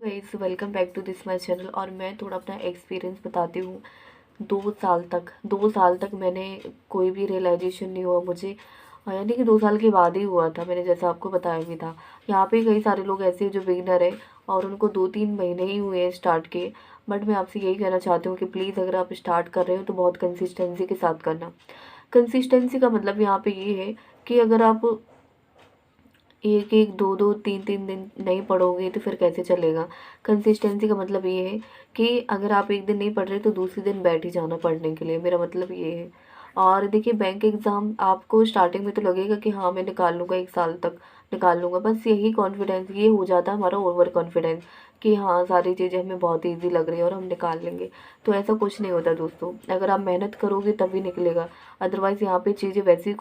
Guys, welcome back to this my channel. और मैं थोड़ा अपना एक्सपीरियंस बताती हूँ। 2 साल तक मैंने कोई भी रियलाइजेशन नहीं हुआ मुझे। यानी कि 2 साल के बाद ही हुआ था, मैंने जैसा आपको बताया भी था। यहाँ पे कई सारे लोग ऐसे हैं जो बिगिनर है और उनको 2-3 महीने ही हुए हैं स्टार्ट किए। बट मैं आपसे यही कहना चाहती हूँ कि प्लीज़ अगर आप स्टार्ट कर रहे हो तो बहुत कंसिस्टेंसी के साथ करना। कंसिस्टेंसी का मतलब यहाँ पे ये है कि अगर आप एक एक दो दो तीन तीन दिन नहीं पढ़ोगे तो फिर कैसे चलेगा। कंसिस्टेंसी का मतलब ये है कि अगर आप एक दिन नहीं पढ़ रहे तो दूसरे दिन बैठ ही जाना पढ़ने के लिए, मेरा मतलब ये है। और देखिए, बैंक एग्ज़ाम आपको स्टार्टिंग में तो लगेगा कि हाँ मैं निकाल लूँगा, 1 साल तक निकाल लूँगा, बस यही कॉन्फिडेंस ये हो जाता है हमारा ओवर कॉन्फिडेंस कि हाँ सारी चीज़ें हमें बहुत ईजी लग रही है और हम निकाल लेंगे। तो ऐसा कुछ नहीं होता दोस्तों, अगर आप मेहनत करोगे तभी निकलेगा। अदरवाइज़ यहाँ पे चीज़ें वैसे ही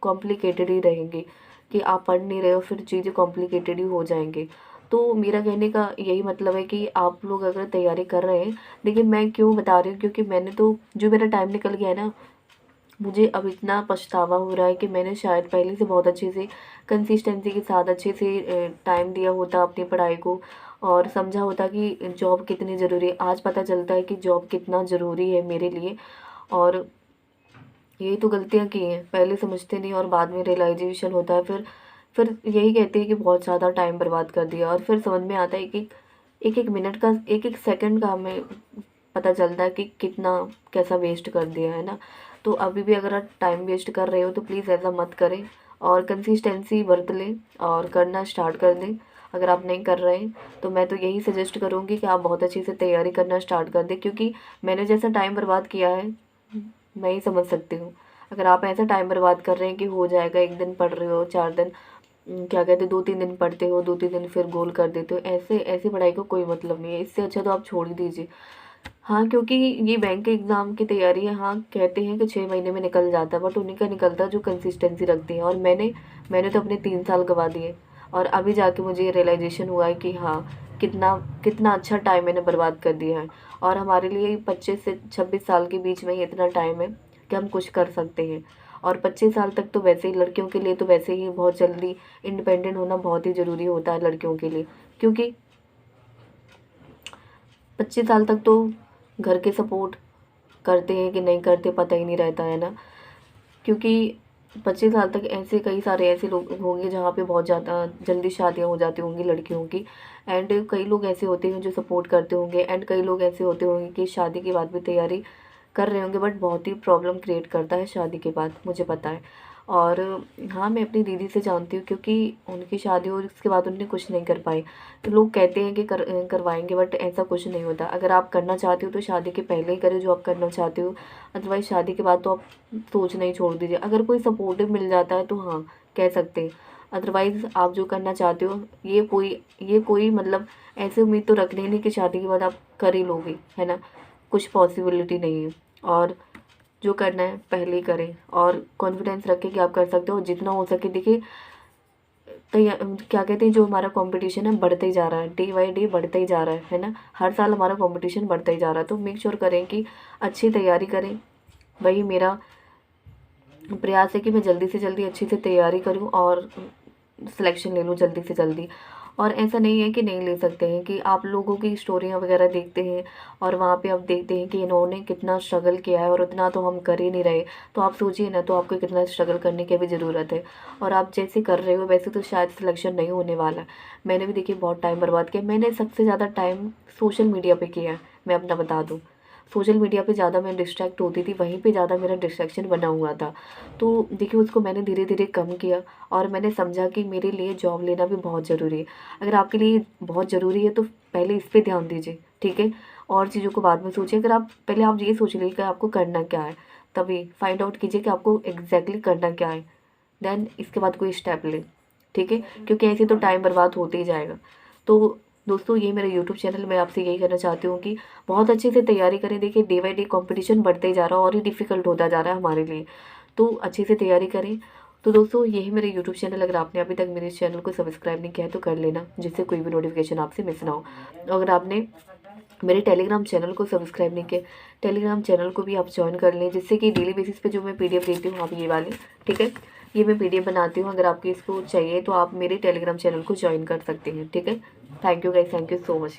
कॉम्प्लिकेटेड ही रहेंगी कि आप पढ़ नहीं रहे हो, फिर चीज़ें कॉम्प्लिकेटेड ही हो जाएंगी। तो मेरा कहने का यही मतलब है कि आप लोग अगर तैयारी कर रहे हैं, देखिए मैं क्यों बता रही हूँ, क्योंकि मैंने तो जो मेरा टाइम निकल गया है ना, मुझे अब इतना पछतावा हो रहा है कि मैंने शायद पहले से बहुत अच्छे से कंसिस्टेंसी के साथ अच्छे से टाइम दिया होता अपनी पढ़ाई को और समझा होता कि जॉब कितनी ज़रूरी है। आज पता चलता है कि जॉब कितना ज़रूरी है मेरे लिए। और यही तो गलतियाँ की हैं, पहले समझते नहीं और बाद में रियलाइजेशन होता है। फिर यही कहते हैं कि बहुत ज़्यादा टाइम बर्बाद कर दिया, और फिर समझ में आता है कि एक एक मिनट का, एक एक सेकंड का हमें पता चलता है कि कितना कैसा वेस्ट कर दिया है ना। तो अभी भी अगर आप टाइम वेस्ट कर रहे हो तो प्लीज़ ऐसा मत करें और कंसिस्टेंसी बरत लें और करना स्टार्ट कर दें। अगर आप नहीं कर रहे हैं तो मैं तो यही सजेस्ट करूँगी कि आप बहुत अच्छे से तैयारी करना स्टार्ट कर दें, क्योंकि मैंने जैसा टाइम बर्बाद किया है मैं ही समझ सकती हूँ। अगर आप ऐसा टाइम बर्बाद कर रहे हैं कि हो जाएगा, एक दिन पढ़ रहे हो, 4 दिन क्या कहते हैं 2-3 दिन पढ़ते हो, 2-3 दिन फिर गोल कर देते हो, ऐसे ऐसी पढ़ाई का कोई मतलब नहीं है। इससे अच्छा तो आप छोड़ ही दीजिए। हाँ, क्योंकि ये बैंक के एग्ज़ाम की तैयारी है। हाँ, कहते हैं कि 6 महीने में निकल जाता है, बट उन्हीं का निकलता है जो कंसिस्टेंसी रखती है। और मैंने तो अपने 3 साल गवा दिए और अभी जाके मुझे ये रियलाइजेशन हुआ है कि हाँ कितना कितना अच्छा टाइम मैंने बर्बाद कर दिया है। और हमारे लिए 25 से 26 साल के बीच में ही इतना टाइम है कि हम कुछ कर सकते हैं। और 25 साल तक तो वैसे ही लड़कियों के लिए तो वैसे ही बहुत जल्दी इंडिपेंडेंट होना बहुत ही ज़रूरी होता है लड़कियों के लिए, क्योंकि 25 साल तक तो घर के सपोर्ट करते हैं कि नहीं करते पता ही नहीं रहता है ना। क्योंकि 25 साल तक ऐसे कई सारे ऐसे लोग होंगे जहाँ पे बहुत ज़्यादा जल्दी शादियाँ हो जाती होंगी लड़कियों की। एंड कई लोग ऐसे होते हैं जो सपोर्ट करते होंगे, एंड कई लोग ऐसे होते होंगे कि शादी के बाद भी तैयारी कर रहे होंगे, बट बहुत ही प्रॉब्लम क्रिएट करता है शादी के बाद, मुझे पता है। और हाँ, मैं अपनी दीदी से जानती हूँ क्योंकि उनकी शादी हुई उसके बाद उन्होंने कुछ नहीं कर पाई। तो लोग कहते हैं कि करवाएंगे, बट ऐसा कुछ नहीं होता। अगर आप करना चाहते हो तो शादी के पहले ही करें जो आप करना चाहते हो। अदरवाइज़ शादी के बाद तो आप सोचना ही छोड़ दीजिए। अगर कोई सपोर्टिव मिल जाता है तो हाँ, कह सकते हैं। अदरवाइज़ आप जो करना चाहते हो, ये कोई मतलब ऐसे उम्मीद तो रखनी ही नहीं कि शादी के बाद आप कर ही लोगे, है ना। कुछ पॉसिबिलिटी नहीं है। और जो करना है पहले ही करें और कॉन्फिडेंस रखें कि आप कर सकते हो जितना हो सके। देखिए, क्या कहते हैं, जो हमारा कंपटीशन है बढ़ते ही जा रहा है, डे बाई डे बढ़ते ही जा रहा है ना। हर साल हमारा कंपटीशन बढ़ता ही जा रहा है। तो मेक श्योर करें कि अच्छी तैयारी करें। वही मेरा प्रयास है कि मैं जल्दी से जल्दी अच्छी से तैयारी करूं और सिलेक्शन ले लूँ जल्दी से जल्दी। और ऐसा नहीं है कि नहीं ले सकते हैं, कि आप लोगों की स्टोरियाँ वगैरह देखते हैं और वहाँ पे आप देखते हैं कि इन्होंने कितना स्ट्रगल किया है और उतना तो हम कर ही नहीं रहे। तो आप सोचिए ना, तो आपको कितना स्ट्रगल करने की भी ज़रूरत है। और आप जैसे कर रहे हो वैसे तो शायद सिलेक्शन नहीं होने वाला है। मैंने भी देखिए बहुत टाइम बर्बाद किया। मैंने सबसे ज़्यादा टाइम सोशल मीडिया पर किया है, मैं अपना बता दूँ। सोशल मीडिया पे ज़्यादा मैं डिस्ट्रैक्ट होती थी, वहीं पे ज़्यादा मेरा डिस्ट्रैक्शन बना हुआ था। तो देखिए, उसको मैंने धीरे धीरे कम किया और मैंने समझा कि मेरे लिए जॉब लेना भी बहुत ज़रूरी है। अगर आपके लिए बहुत ज़रूरी है तो पहले इस पे ध्यान दीजिए, ठीक है। और चीज़ों को बाद में सोचिए। अगर आप पहले आप ये सोच लीजिए कि आपको करना क्या है, तभी फाइंड आउट कीजिए कि आपको एग्जैक्टली करना क्या है, देन इसके बाद कोई स्टेप लें, ठीक है। क्योंकि ऐसे तो टाइम बर्बाद होते ही जाएगा। तो दोस्तों, ये मेरा यूट्यूब चैनल, मैं आपसे यही कहना चाहती हूँ कि बहुत अच्छे से तैयारी करें। देखिए, डे बाई डे कंपटीशन बढ़ते ही जा रहा है और ही डिफ़िकल्ट होता जा रहा है हमारे लिए। तो अच्छे से तैयारी करें। तो दोस्तों, यही मेरे यूट्यूब चैनल, अगर आपने अभी तक मेरे इस चैनल को सब्सक्राइब नहीं किया है तो कर लेना, जिससे कोई भी नोटिफिकेशन आपसे मिस ना हो। अगर आपने मेरे टेलीग्राम चैनल को सब्सक्राइब नहीं किया, टेलीग्राम चैनल को भी आप ज्वाइन कर लें, जिससे कि डेली बेसिस पे जो मैं पीडीएफ देती हूँ आप ये वाली, ठीक है। ये मैं पीडीएफ बनाती हूँ, अगर आपको इसको चाहिए तो आप मेरे टेलीग्राम चैनल को ज्वाइन कर सकते हैं, ठीक है। Thank you guys, thank you so much.